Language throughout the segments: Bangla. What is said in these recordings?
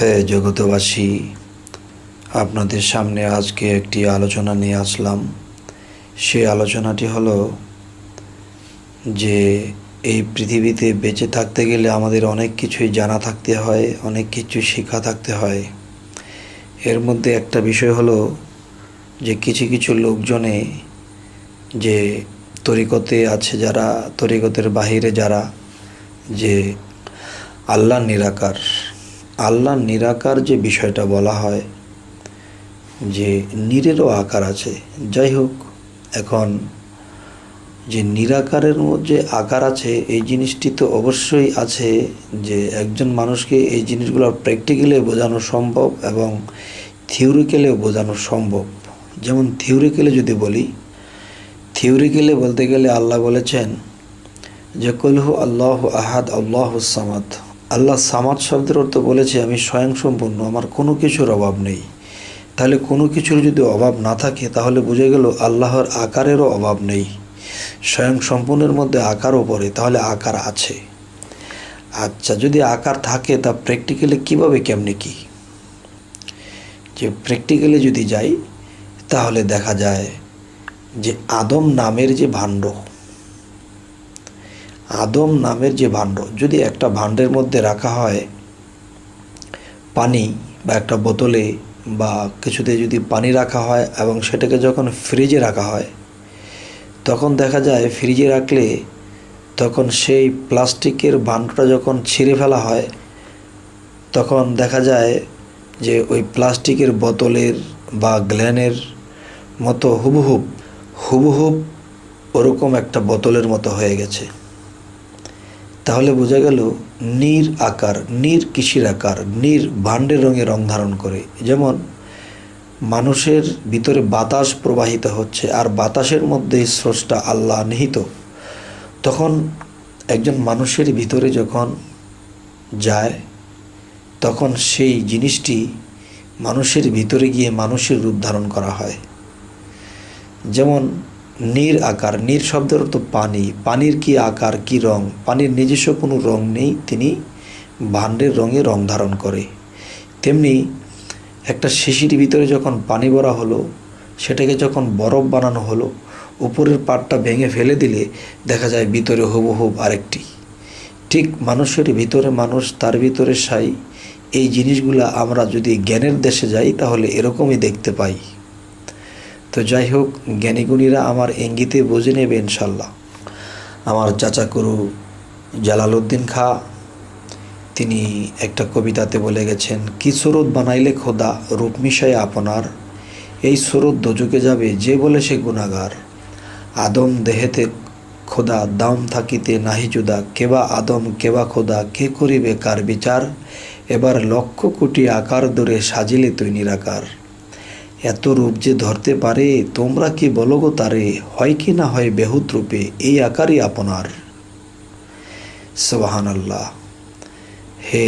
হ্যাঁ জগতবাসী, আপনাদের সামনে আজকে একটি আলোচনা নিয়ে আসলাম। সেই আলোচনাটি হলো যে এই পৃথিবীতে বেঁচে থাকতে গেলে আমাদের অনেক কিছুই জানা থাকতে হয়, অনেক কিছু শেখা থাকতে হয়। এর মধ্যে একটা বিষয় হলো যে কিছু কিছু লোকজনে যে তরিকতে আছে, যারা তরিকতের বাহিরে যারা, যে আল্লাহ নিরাকার, আল্লাহ নিরাকার যে বিষয়টা বলা হয় যে নীরেরও আকার আছে। যাই হোক, এখন যে নিরাকারের মধ্যে আকার আছে এই জিনিসটি তো অবশ্যই আছে, যে একজন মানুষকে এই জিনিসগুলো প্র্যাকটিক্যালি বোঝানো সম্ভব এবং থিওরিক্যালিও বোঝানো সম্ভব। যেমন থিওরিক্যালি যদি বলি, থিওরিক্যালি বলতে গেলে আল্লাহ বলেছেন যে কুলহু আল্লাহ আহাদ আল্লাহুস সামাদ। আল্লাহ সামাদ শব্দের অর্থ বলেছে আমি স্বয়ংসম্পূর্ণ, আমার কোনো কিছুর অভাব নেই। তাহলে কোনো কিছুর যদি অভাব না থাকে তাহলে বুঝে গেল আল্লাহর আকারেরও অভাব নেই। স্বয়ং সম্পূর্ণের মধ্যে আকারও পড়ে, তাহলে আকার আছে। আচ্ছা, যদি আকার থাকে তা প্র্যাকটিক্যালি কীভাবে, কেমনে কি? যে প্র্যাকটিক্যালি যদি যাই তাহলে দেখা যায় যে আদম নামের যে ভাণ্ড, আদম নামের যে ভাণ্ড যদি একটা ভাণ্ডের মধ্যে রাখা হয় পানি, বা একটা বোতলে বা কিছুতে যদি পানি রাখা হয় এবং সেটাকে যখন ফ্রিজে রাখা হয়, তখন দেখা যায় ফ্রিজে রাখলে তখন সেই প্লাস্টিকের ভাণ্ডটা যখন ছিঁড়ে ফেলা হয় তখন দেখা যায় যে ওই প্লাস্টিকের বোতলের বা গ্ল্যানের মতো হুবহুব হুবহুব ওরকম একটা বোতলের মতো হয়ে গেছে। তাহলে বোঝা গেল নীর আকার, নীর কিসির আকার, নীর ভাণ্ডের রঙে রং ধারণ করে। যেমন মানুষের ভিতরে বাতাস প্রবাহিত হচ্ছে আর বাতাসের মধ্যে স্রষ্টা আল্লাহ নিহিত, তখন একজন মানুষের ভিতরে যখন যায় তখন সেই জিনিসটি মানুষের ভিতরে গিয়ে মানুষের রূপ ধারণ করা হয়। যেমন নীর আকার, নীর শব্দের অর্থ পানি, পানির কি আকার, কি রং? পানির নিজস্ব কোনো রং নেই, তিনি ভাণ্ডের রঙে রং ধারণ করে। তেমনি একটা শিশির ভিতরে যখন পানি ভরা হলো, সেটাকে যখন বরফ বানানো হলো, উপরের পাটটা ভেঙে ফেলে দিলে দেখা যায় ভিতরে হুবহুব আরেকটি। ঠিক মানুষের ভিতরে মানুষ, তার ভিতরে সাই। এই জিনিসগুলা আমরা যদি জ্ঞানের দেশে যাই তাহলে এরকমই দেখতে পাই। তো যাই হোক, জ্ঞানীগুণীরা আমার ইঙ্গিতে বুঝে নেবে ইনশাল্লাহ। আমার চাচাকুরু জালালউদ্দিন খাঁ তিনি একটা কবিতাতে বলে গেছেন, কি স্রোত বানাইলে খোদা রূপ মিশায় আপনার, এই স্রোত দোজকে যাবে যে বলে সে গুনাগার। আদম দেহেতে খোদা দাম থাকিতে নাহি জুদা, কেবা আদম কেবা খোদা কে করিবে কার বিচার। এবার লক্ষ কোটি আকার ধরে সাজিলে তুই নিরাকার, এত রূপ যে ধরতে পারে তোমরা কি বলো গো তারে, হয় কি না হয় বেহুত রূপে এই আকারই আপনার। সুবহানাল্লাহ। হে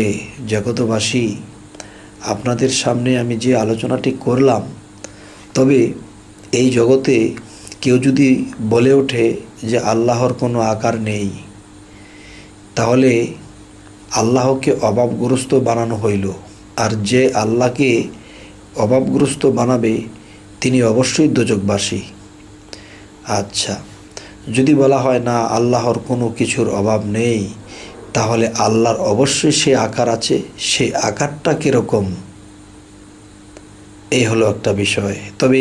জগতবাসী, আপনাদের সামনে আমি যে আলোচনাটি করলাম, তবে এই জগতে কেউ যদি বলে ওঠে যে আল্লাহর কোনো আকার নেই, তাহলে আল্লাহকে অভাবগ্রস্ত বানানো হইল। আর যে আল্লাহকে অভাবগ্রস্ত বানাবে তিনি অবশ্যই দোজখবাসী। আচ্ছা, যদি বলা হয় না আল্লাহর কোনো কিছুর অভাব নেই, তাহলে আল্লাহর অবশ্যই সে আকার আছে, সেই আকারটা কীরকম, এই হলো একটা বিষয়। তবে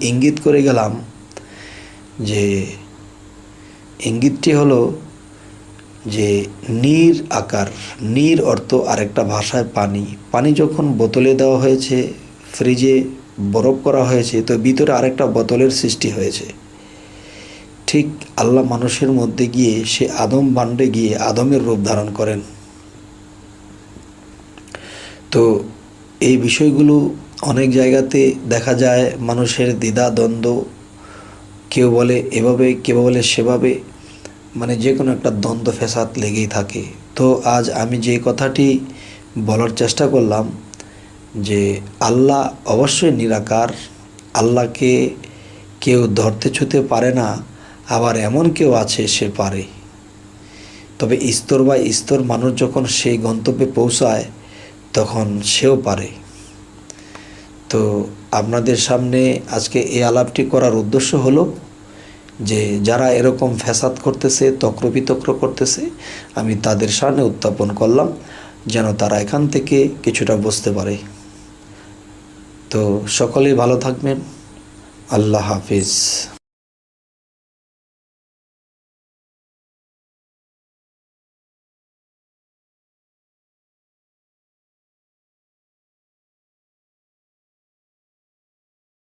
ইঙ্গিত করে গেলাম যে ইঙ্গিতটি হলো যে নীর আকার, নীর অর্থ আরেকটা ভাষায় পানি। পানি যখন বোতলে দেওয়া হয়েছে, ফ্রিজে বরফ করা হয়েছে, তো ভিতরে আরেকটা বোতলের সৃষ্টি হয়েছে। ঠিক আল্লাহ মানুষের মধ্যে গিয়ে সে আদম ভাণ্ডে গিয়ে আদমের রূপ ধারণ করেন। তো এই বিষয়গুলো অনেক জায়গাতে দেখা যায় মানুষের দ্বিধা দ্বন্দ্ব, কেউ বলে এভাবে, কেউ বলে সেভাবে, মানে যে কোনো একটা দ্বন্দ্ব ফ্যাসাদ লেগেই থাকে। তো আজ আমি যে কথাটি বলার চেষ্টা করলাম যে আল্লাহ অবশ্যই নিরাকার, আল্লাহকে কেউ ধরতে ছুঁতে পারে না, আবার এমন কেউ আছে সে পারে। তবে স্তর বাই স্তর মানুষ যখন সেই গন্তব্যে পৌঁছায় তখন সেও পারে। তো আপনাদের সামনে আজকে এই আলাপটি করার উদ্দেশ্য হলো যে যারা এরকম ফ্যাসাদ করতেছে, তক্র বিতক্র করতেছে, আমি তাদের সামনে উত্থাপন করলাম যেন তারা এখান থেকে কিছুটা বুঝতে পারে। তো সকলেই ভালো থাকবেন। আল্লাহ হাফিজ।